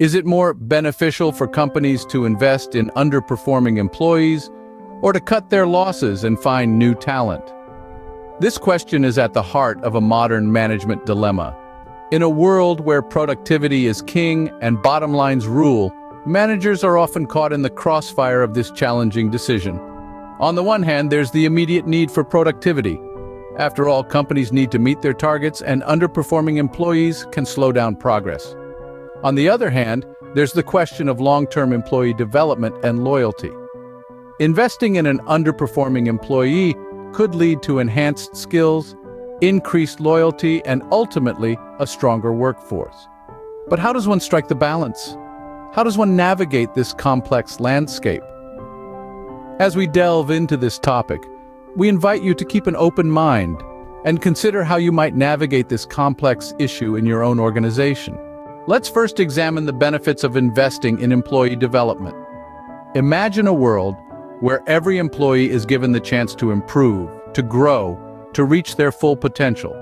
Is it more beneficial for companies to invest in underperforming employees or to cut their losses and find new talent? This question is at the heart of a modern management dilemma. In a world where productivity is king and bottom lines rule, managers are often caught in the crossfire of this challenging decision. On the one hand, there's the immediate need for productivity. After all, companies need to meet their targets, and underperforming employees can slow down progress. On the other hand, there's the question of long-term employee development and loyalty. Investing in an underperforming employee could lead to enhanced skills, increased loyalty, and ultimately a stronger workforce. But how does one strike the balance? How does one navigate this complex landscape? As we delve into this topic, we invite you to keep an open mind and consider how you might navigate this complex issue in your own organization. Let's first examine the benefits of investing in employee development. Imagine a world where every employee is given the chance to improve, to grow, to reach their full potential.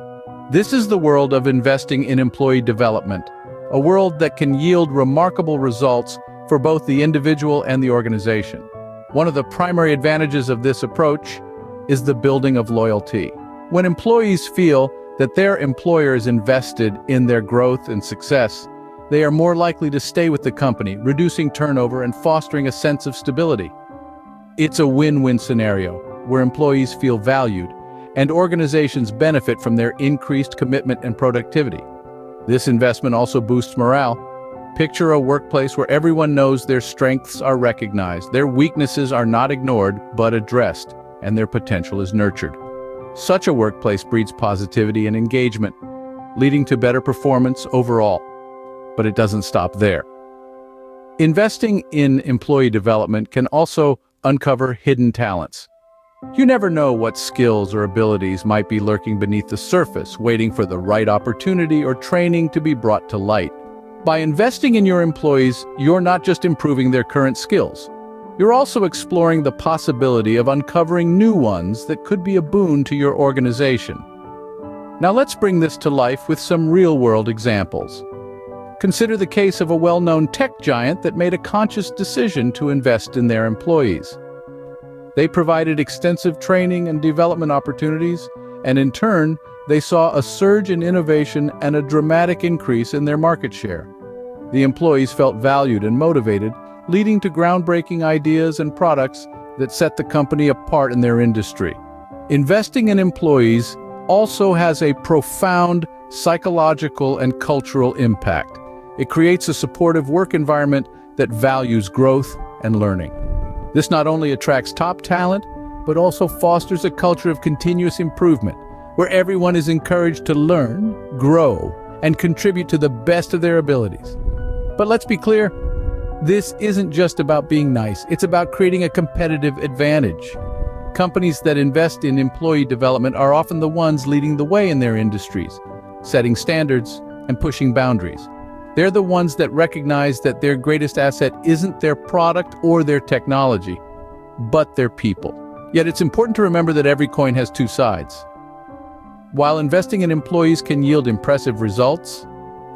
This is the world of investing in employee development, a world that can yield remarkable results for both the individual and the organization. One of the primary advantages of this approach is the building of loyalty. When employees feel that their employer is invested in their growth and success, they are more likely to stay with the company, reducing turnover and fostering a sense of stability. It's a win-win scenario where employees feel valued and organizations benefit from their increased commitment and productivity. This investment also boosts morale. Picture a workplace where everyone knows their strengths are recognized, their weaknesses are not ignored but addressed, and their potential is nurtured. Such a workplace breeds positivity and engagement, leading to better performance overall. But it doesn't stop there. Investing in employee development can also uncover hidden talents. You never know what skills or abilities might be lurking beneath the surface, waiting for the right opportunity or training to be brought to light. By investing in your employees, you're not just improving their current skills. You're also exploring the possibility of uncovering new ones that could be a boon to your organization. Now let's bring this to life with some real-world examples. Consider the case of a well-known tech giant that made a conscious decision to invest in their employees. They provided extensive training and development opportunities, and in turn, they saw a surge in innovation and a dramatic increase in their market share. The employees felt valued and motivated, leading to groundbreaking ideas and products that set the company apart in their industry. Investing in employees also has a profound psychological and cultural impact. It creates a supportive work environment that values growth and learning. This not only attracts top talent, but also fosters a culture of continuous improvement, where everyone is encouraged to learn, grow, and contribute to the best of their abilities. But let's be clear, this isn't just about being nice, it's about creating a competitive advantage. Companies that invest in employee development are often the ones leading the way in their industries, setting standards and pushing boundaries. They're the ones that recognize that their greatest asset isn't their product or their technology, but their people. Yet it's important to remember that every coin has two sides. While investing in employees can yield impressive results,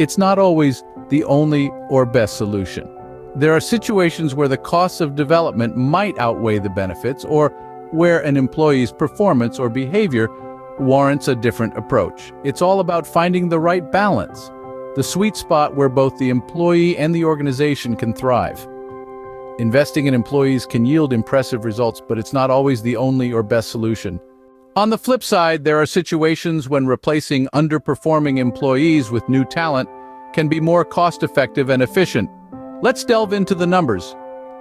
it's not always the only or best solution. There are situations where the costs of development might outweigh the benefits, or where an employee's performance or behavior warrants a different approach. It's all about finding the right balance, the sweet spot where both the employee and the organization can thrive. Investing in employees can yield impressive results, but it's not always the only or best solution. On the flip side, there are situations when replacing underperforming employees with new talent can be more cost-effective and efficient. Let's delve into the numbers.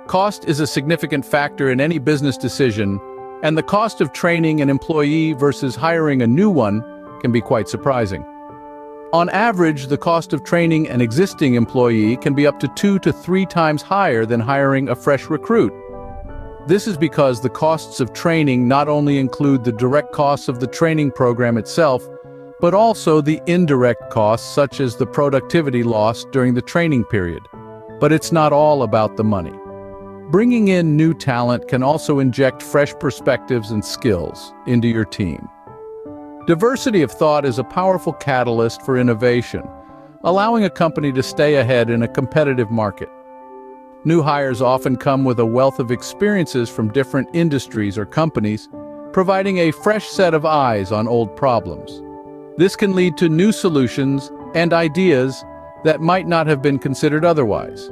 Cost is a significant factor in any business decision, and the cost of training an employee versus hiring a new one can be quite surprising. On average, the cost of training an existing employee can be up to 2 to 3 times higher than hiring a fresh recruit. This is because the costs of training not only include the direct costs of the training program itself, but also the indirect costs such as the productivity lost during the training period. But it's not all about the money. Bringing in new talent can also inject fresh perspectives and skills into your team. Diversity of thought is a powerful catalyst for innovation. allowing a company to stay ahead in a competitive market. New hires often come with a wealth of experiences from different industries or companies, providing a fresh set of eyes on old problems. This can lead to new solutions and ideas that might not have been considered otherwise.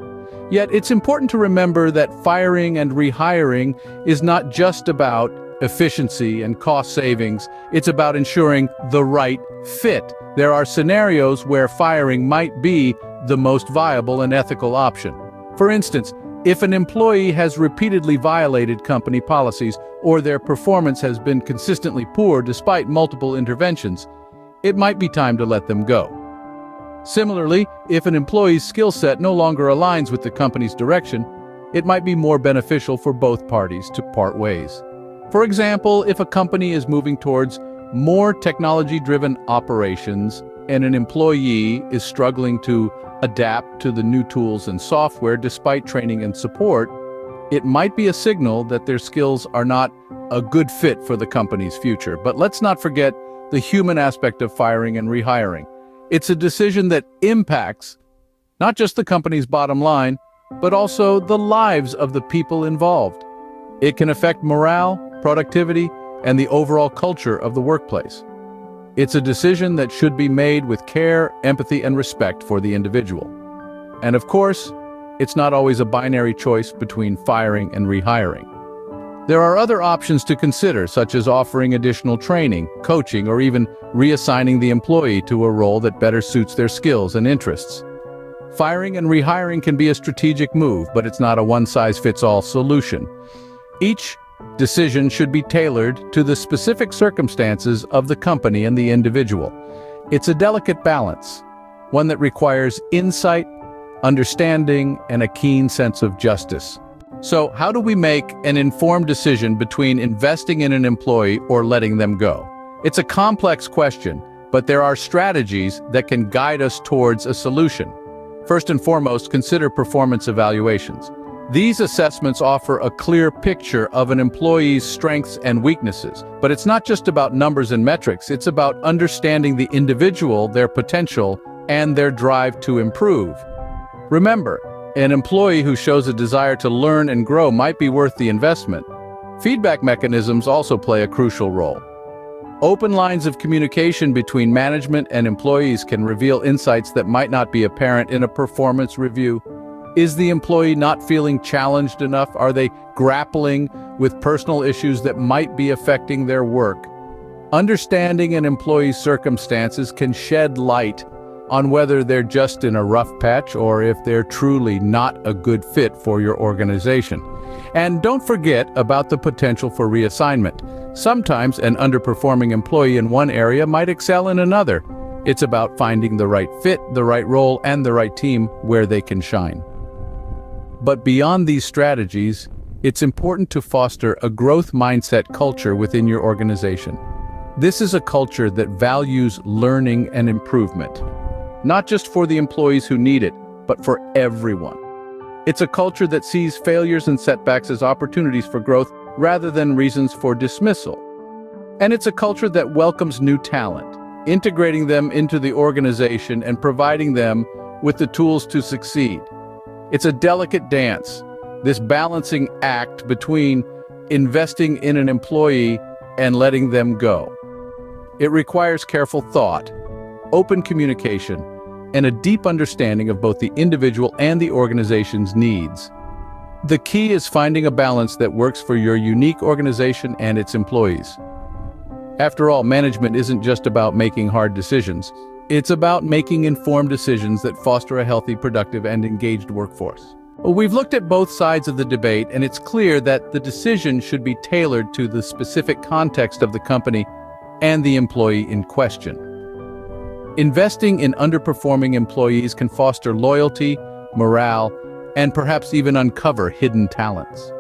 Yet it's important to remember that firing and rehiring is not just about efficiency and cost savings, it's about ensuring the right fit. There are scenarios where firing might be the most viable and ethical option. For instance, if an employee has repeatedly violated company policies or their performance has been consistently poor despite multiple interventions, it might be time to let them go. Similarly, if an employee's skill set no longer aligns with the company's direction, it might be more beneficial for both parties to part ways. For example, if a company is moving towards more technology-driven operations and an employee is struggling to adapt to the new tools and software despite training and support, it might be a signal that their skills are not a good fit for the company's future. But let's not forget the human aspect of firing and rehiring. It's a decision that impacts not just the company's bottom line, but also the lives of the people involved. It can affect morale, productivity, and the overall culture of the workplace. It's a decision that should be made with care, empathy, and respect for the individual. And of course, it's not always a binary choice between firing and rehiring. There are other options to consider, such as offering additional training, coaching, or even reassigning the employee to a role that better suits their skills and interests. Firing and rehiring can be a strategic move, but it's not a one-size-fits-all solution. Each decision should be tailored to the specific circumstances of the company and the individual. It's a delicate balance, one that requires insight, understanding, and a keen sense of justice. So, how do we make an informed decision between investing in an employee or letting them go? It's a complex question, but there are strategies that can guide us towards a solution. First and foremost, consider performance evaluations. These assessments offer a clear picture of an employee's strengths and weaknesses. But it's not just about numbers and metrics, it's about understanding the individual, their potential, and their drive to improve. Remember, an employee who shows a desire to learn and grow might be worth the investment. Feedback mechanisms also play a crucial role. Open lines of communication between management and employees can reveal insights that might not be apparent in a performance review. Is the employee not feeling challenged enough? Are they grappling with personal issues that might be affecting their work? Understanding an employee's circumstances can shed light on whether they're just in a rough patch or if they're truly not a good fit for your organization. And don't forget about the potential for reassignment. Sometimes an underperforming employee in one area might excel in another. It's about finding the right fit, the right role, and the right team where they can shine. But beyond these strategies, it's important to foster a growth mindset culture within your organization. This is a culture that values learning and improvement, not just for the employees who need it, but for everyone. It's a culture that sees failures and setbacks as opportunities for growth rather than reasons for dismissal. And it's a culture that welcomes new talent, integrating them into the organization and providing them with the tools to succeed. It's a delicate dance, this balancing act between investing in an employee and letting them go. It requires careful thought, open communication, and a deep understanding of both the individual and the organization's needs. The key is finding a balance that works for your unique organization and its employees. After all, management isn't just about making hard decisions. It's about making informed decisions that foster a healthy, productive, and engaged workforce. We've looked at both sides of the debate, and it's clear that the decision should be tailored to the specific context of the company and the employee in question. Investing in underperforming employees can foster loyalty, morale, and perhaps even uncover hidden talents.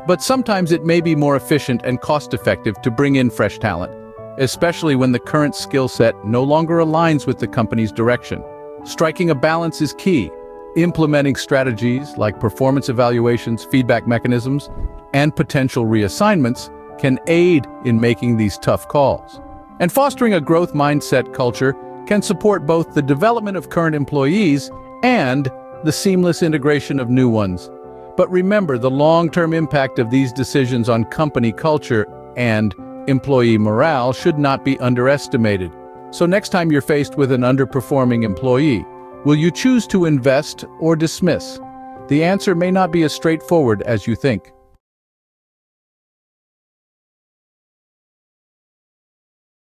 But sometimes it may be more efficient and cost-effective to bring in fresh talent, especially when the current skill set no longer aligns with the company's direction. Striking a balance is key. Implementing strategies like performance evaluations, feedback mechanisms, and potential reassignments can aid in making these tough calls. And fostering a growth mindset culture can support both the development of current employees and the seamless integration of new ones. But remember, the long-term impact of these decisions on company culture and employee morale should not be underestimated. So next time you're faced with an underperforming employee, will you choose to invest or dismiss? The answer may not be as straightforward as you think.